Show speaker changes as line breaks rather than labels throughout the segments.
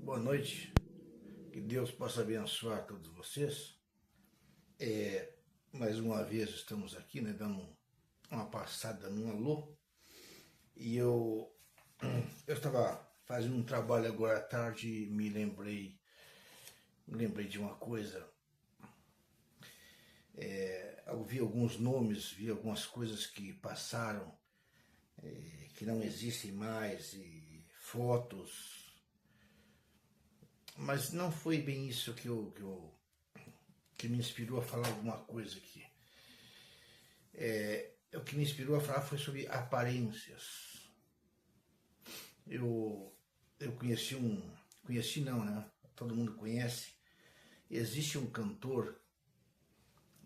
Boa noite, que Deus possa abençoar todos vocês. Mais uma vez estamos aqui, né, dando uma passada num alô. E eu estava fazendo um trabalho agora à tarde e me lembrei de uma coisa. Eu vi alguns nomes, vi algumas coisas que passaram, que não existem mais, e fotos. Mas não foi bem isso que me inspirou a falar alguma coisa aqui. O que me inspirou a falar foi sobre aparências. Eu conheci não, né? Todo mundo conhece. Existe um cantor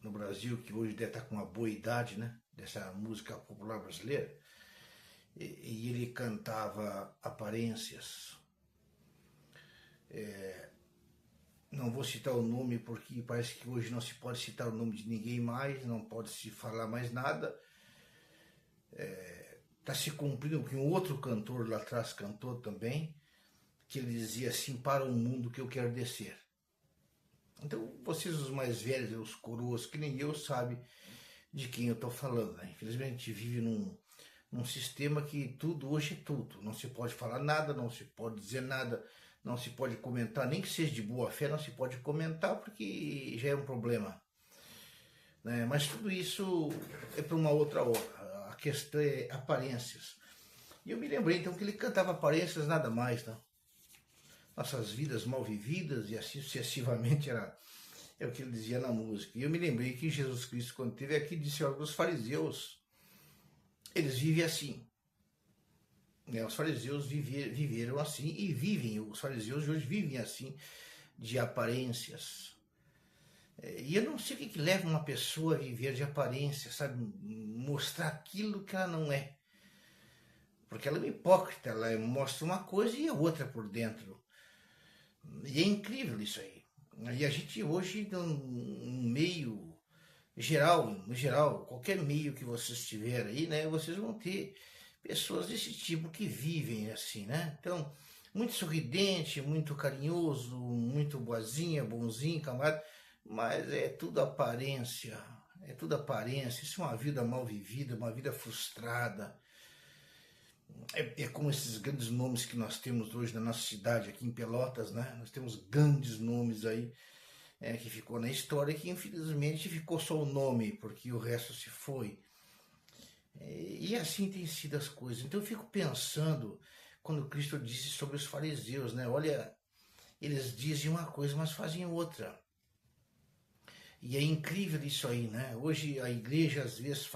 no Brasil que hoje deve estar com uma boa idade, né? Dessa música popular brasileira. E ele cantava aparências. Não vou citar o nome porque parece que hoje não se pode citar o nome de ninguém mais, não pode se falar mais nada. Está se cumprindo o que um outro cantor lá atrás cantou também, que ele dizia assim: para o mundo que eu quero descer. Então vocês, os mais velhos, os coroas, que nem eu, sabem de quem eu estou falando, né? Infelizmente a gente vive num sistema que tudo hoje é tudo. Não se pode falar nada, não se pode dizer nada, não se pode comentar, nem que seja de boa fé, não se pode comentar porque já é um problema, né? Mas tudo isso é para uma outra hora. A questão é aparências. E eu me lembrei então que ele cantava aparências nada mais, né? Nossas vidas mal vividas e assim sucessivamente é o que ele dizia na música. E eu me lembrei que Jesus Cristo, quando esteve aqui, disse: olha, os fariseus, eles vivem assim. Os fariseus viveram assim e vivem, os fariseus de hoje vivem assim, de aparências. E eu não sei o que leva uma pessoa a viver de aparência, sabe? Mostrar aquilo que ela não é. Porque ela é uma hipócrita, ela mostra uma coisa e a outra por dentro. E é incrível isso aí. E a gente hoje, no meio geral, no geral, qualquer meio que vocês tiverem aí, né? Vocês vão ter pessoas desse tipo que vivem assim, né? Então, muito sorridente, muito carinhoso, muito boazinha, bonzinho, camarada, mas é tudo aparência, isso é uma vida mal vivida, uma vida frustrada. É como esses grandes nomes que nós temos hoje na nossa cidade, aqui em Pelotas, né? Nós temos grandes nomes aí, que ficou na história e que infelizmente ficou só o nome, porque o resto se foi. E assim tem sido as coisas. Então eu fico pensando, quando Cristo disse sobre os fariseus, né? Olha, eles dizem uma coisa, mas fazem outra. E é incrível isso aí, né? Hoje a igreja às vezes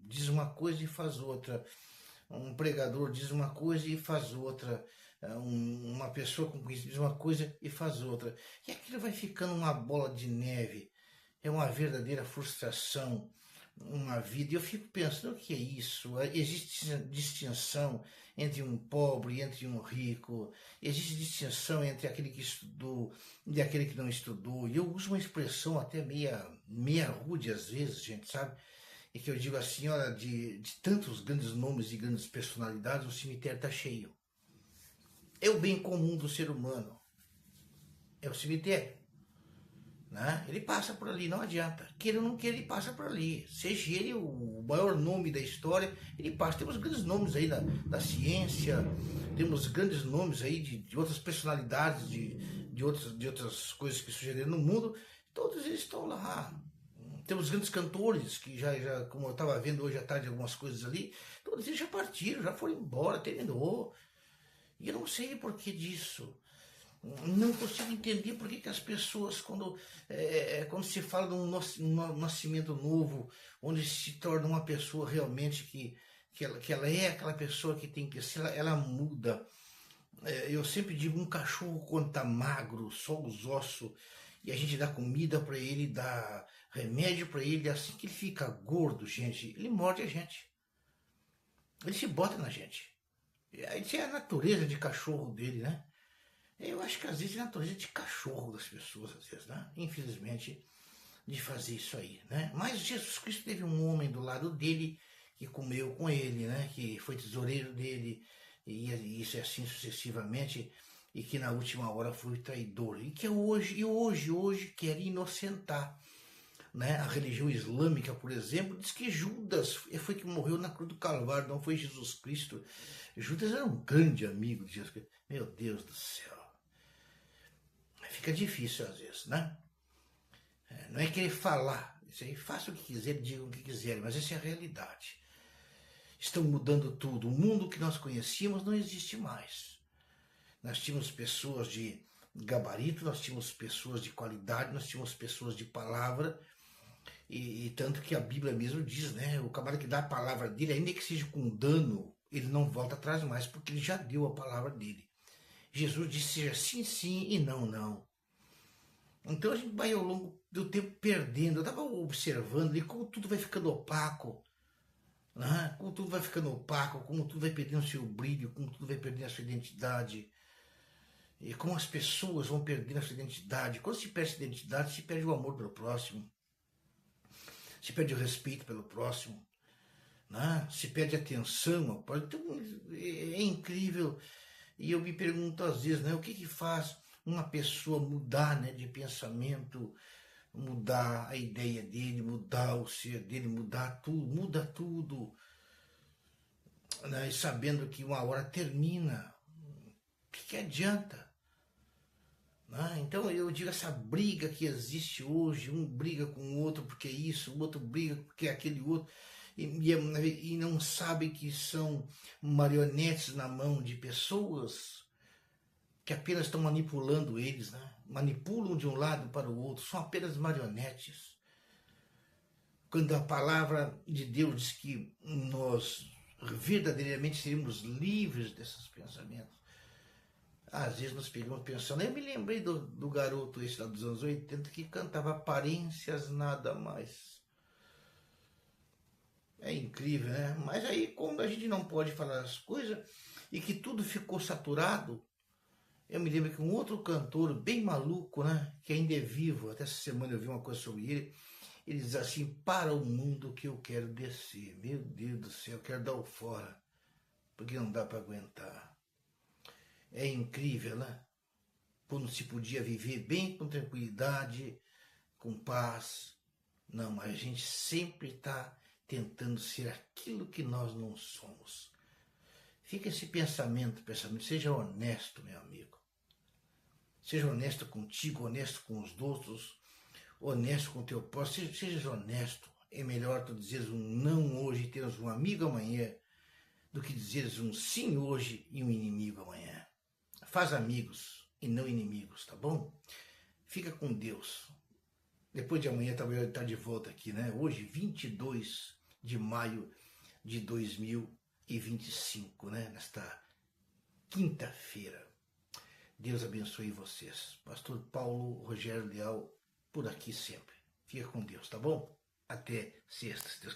diz uma coisa e faz outra. Um pregador diz uma coisa e faz outra. Uma pessoa com conhecimento diz uma coisa e faz outra. E aquilo vai ficando uma bola de neve. É uma verdadeira frustração, uma vida. E eu fico pensando: o que é isso? Existe distinção entre um pobre e entre um rico? Existe distinção entre aquele que estudou e aquele que não estudou? E eu uso uma expressão até meia rude às vezes, gente, sabe? E que eu digo assim: olha, de tantos grandes nomes e grandes personalidades, o cemitério está cheio. É o bem comum do ser humano. É o cemitério. Né? Ele passa por ali, não adianta. Queira ou não queira, ele passa por ali. Seja ele o maior nome da história, ele passa. Temos grandes nomes aí da ciência, temos grandes nomes aí de outras personalidades, de outras coisas que sucederam no mundo. Todos eles estão lá. Temos grandes cantores que já como eu estava vendo hoje à tarde algumas coisas ali, todos eles já partiram, já foram embora, terminou. E eu não sei por que disso. Não consigo entender por que as pessoas, quando se fala de um nascimento novo, onde se torna uma pessoa realmente que ela é aquela pessoa que tem que ser, ela muda. Eu sempre digo: um cachorro, quando está magro, só os ossos, e a gente dá comida para ele, dá remédio para ele, assim que ele fica gordo, gente, ele morde a gente. Ele se bota na gente. Isso é a natureza de cachorro dele, né? Eu acho que às vezes é a natureza de cachorro das pessoas, às vezes, né? Infelizmente, de fazer isso aí, né? Mas Jesus Cristo teve um homem do lado dele que comeu com ele, né? Que foi tesoureiro dele, e isso é assim sucessivamente. e que na última hora foi traidor, e que hoje quer inocentar. Né? A religião islâmica, por exemplo, diz que Judas foi que morreu na cruz do Calvário, não foi Jesus Cristo. Judas era um grande amigo de Jesus Cristo. Meu Deus do céu. Fica difícil às vezes, né? Não é querer falar, isso aí, faça o que quiser, diga o que quiser, mas essa é a realidade. Estão mudando tudo. O mundo que nós conhecíamos não existe mais. Nós tínhamos pessoas de gabarito, nós tínhamos pessoas de qualidade, nós tínhamos pessoas de palavra, e tanto que a Bíblia mesmo diz, né? O camarada que dá a palavra dele, ainda que seja com dano, ele não volta atrás mais, porque ele já deu a palavra dele. Jesus disse, seja sim, sim e não, não. Então a gente vai ao longo do tempo perdendo. Eu estava observando ali como tudo vai ficando opaco, né? Como tudo vai ficando opaco, como tudo vai perdendo o seu brilho, como tudo vai perdendo a sua identidade. E como as pessoas vão perdendo a sua identidade. Quando se perde essa identidade, se perde o amor pelo próximo. Se perde o respeito pelo próximo. Né? Se perde a atenção ao próximo. Então é incrível. E eu me pergunto às vezes, né? O que faz uma pessoa mudar, né, de pensamento, mudar a ideia dele, mudar o ser dele, mudar tudo, muda tudo, né, e sabendo que uma hora termina, o que adianta? Né? Então eu digo, essa briga que existe hoje, um briga com o outro porque é isso, o outro briga porque é aquele outro, e não sabe que são marionetes na mão de pessoas que apenas estão manipulando eles, né? Manipulam de um lado para o outro, são apenas marionetes. Quando a palavra de Deus diz que nós verdadeiramente seremos livres desses pensamentos, às vezes nós pegamos pensando, eu me lembrei do garoto esse lá dos anos 80 que cantava aparências nada mais. É incrível, né? Mas aí, como a gente não pode falar as coisas e que tudo ficou saturado, eu me lembro que um outro cantor bem maluco, né, que ainda é vivo, até essa semana eu vi uma coisa sobre ele, ele diz assim, para o mundo que eu quero descer, meu Deus do céu, eu quero dar o fora, porque não dá para aguentar. É incrível, né? Quando se podia viver bem com tranquilidade, com paz, não, mas a gente sempre está tentando ser aquilo que nós não somos. Fica esse pensamento, seja honesto, meu amigo. Seja honesto contigo, honesto com os outros, honesto com o teu próximo. Seja honesto. É melhor tu dizeres um não hoje e teres um amigo amanhã do que dizeres um sim hoje e um inimigo amanhã. Faz amigos e não inimigos, tá bom? Fica com Deus. Depois de amanhã talvez eu estar de volta aqui, né? Hoje, 22 de maio de 2025, né? Nesta quinta-feira. Deus abençoe vocês. Pastor Paulo Rogério Leal, por aqui sempre. Fica com Deus, tá bom? Até sexta, se Deus